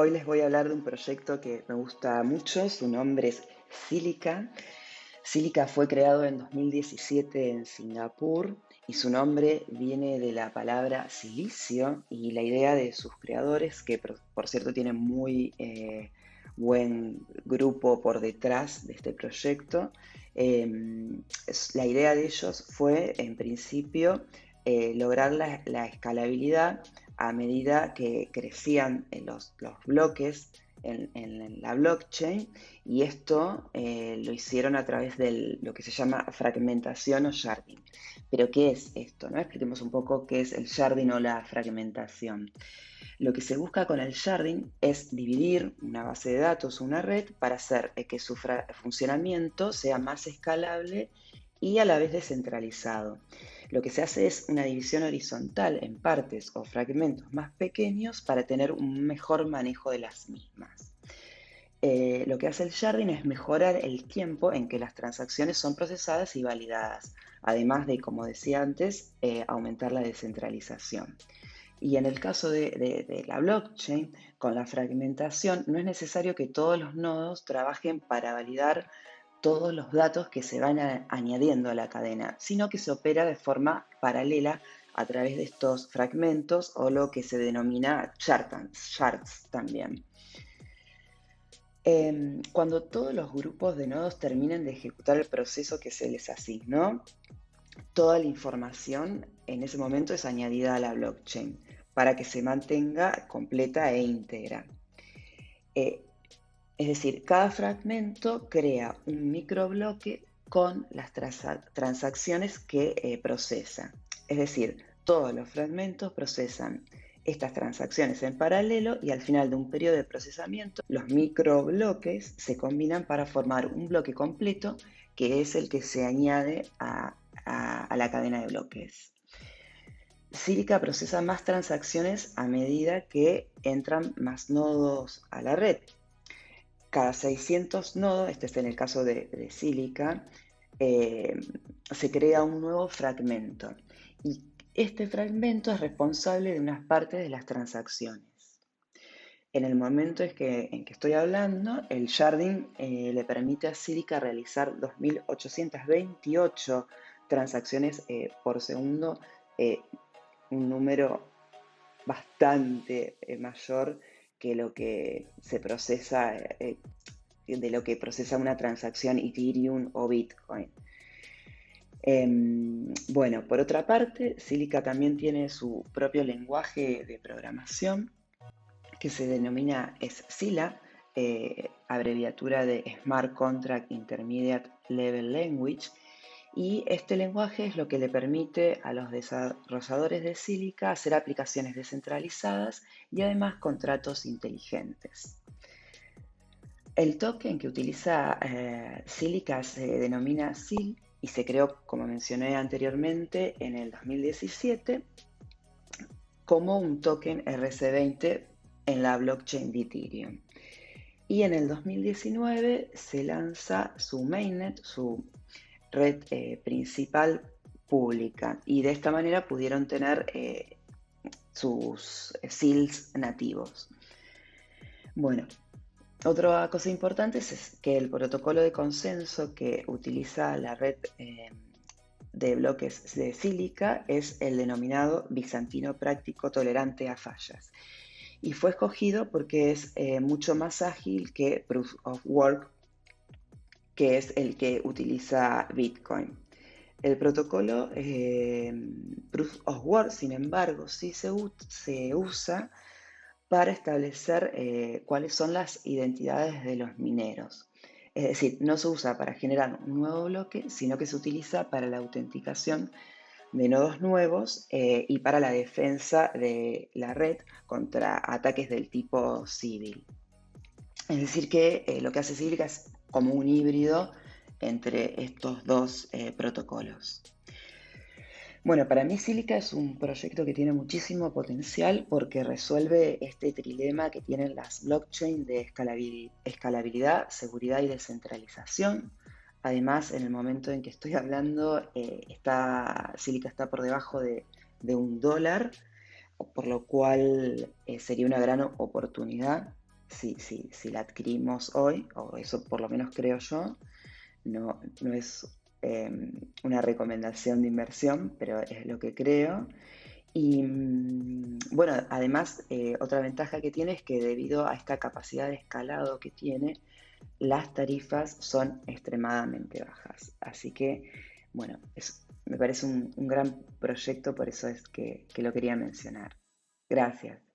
Hoy les voy a hablar de un proyecto que me gusta mucho, su nombre es Silica. Silica fue creado en 2017 en Singapur y su nombre viene de la palabra silicio y la idea de sus creadores, que por cierto tienen muy buen grupo por detrás de este proyecto. La idea de ellos fue en principio lograr la escalabilidad a medida que crecían los bloques en la blockchain, y esto lo hicieron a través de lo que se llama fragmentación o sharding. Pero ¿qué es esto? ¿No? Expliquemos un poco qué es el sharding o la fragmentación. Lo que se busca con el sharding es dividir una base de datos, una red, para hacer que su funcionamiento sea más escalable y a la vez descentralizado. Lo que se hace es una división horizontal en partes o fragmentos más pequeños para tener un mejor manejo de las mismas. Lo que hace el sharding es mejorar el tiempo en que las transacciones son procesadas y validadas, además de, como decía antes, aumentar la descentralización. Y en el caso de la blockchain, con la fragmentación, no es necesario que todos los nodos trabajen para validar todos los datos que se van añadiendo a la cadena, sino que se opera de forma paralela a través de estos fragmentos o lo que se denomina shards también. Cuando todos los grupos de nodos terminen de ejecutar el proceso que se les asignó, toda la información en ese momento es añadida a la blockchain para que se mantenga completa e íntegra. Eh, es decir, cada fragmento crea un microbloque con las transacciones que procesa. Es decir, todos los fragmentos procesan estas transacciones en paralelo y al final de un periodo de procesamiento, los microbloques se combinan para formar un bloque completo que es el que se añade a la cadena de bloques. Silica procesa más transacciones a medida que entran más nodos a la red. Cada 600 nodos, este es en el caso de Silica, se crea un nuevo fragmento. Y este fragmento es responsable de unas partes de las transacciones. En el momento en que estoy hablando, el sharding le permite a Silica realizar 2.828 transacciones por segundo, un número bastante mayor que lo que se procesa, de lo que procesa una transacción Ethereum o Bitcoin. Bueno, por otra parte, Silica también tiene su propio lenguaje de programación que se denomina SCILA, abreviatura de Smart Contract Intermediate Level Language, y este lenguaje es lo que le permite a los desarrolladores de Silica hacer aplicaciones descentralizadas y además contratos inteligentes. El token que utiliza Silica se denomina SIL y se creó, como mencioné anteriormente, en el 2017 como un token RC20 en la blockchain de Ethereum. Y en el 2019 se lanza su mainnet, su red principal pública, y de esta manera pudieron tener sus SEALs nativos. Bueno, otra cosa importante es que el protocolo de consenso que utiliza la red de bloques de Silica es el denominado bizantino práctico tolerante a fallas. Y fue escogido porque es mucho más ágil que Proof of Work, que es el que utiliza Bitcoin. El protocolo Proof of Work, sin embargo, sí se usa para establecer cuáles son las identidades de los mineros. Es decir, no se usa para generar un nuevo bloque, sino que se utiliza para la autenticación de nodos nuevos y para la defensa de la red contra ataques del tipo civil. Es decir, que lo que hace Silica es como un híbrido entre estos dos protocolos. Bueno, para mí Silica es un proyecto que tiene muchísimo potencial porque resuelve este trilema que tienen las blockchain de escalabilidad, seguridad y descentralización. Además, en el momento en que estoy hablando, Silica está por debajo de $1, por lo cual sería una gran oportunidad si la adquirimos hoy, o eso por lo menos creo yo, no es una recomendación de inversión, pero es lo que creo. Y bueno, además, otra ventaja que tiene es que debido a esta capacidad de escalado que tiene, las tarifas son extremadamente bajas. Así que, bueno, me parece un gran proyecto, por eso es que lo quería mencionar. Gracias.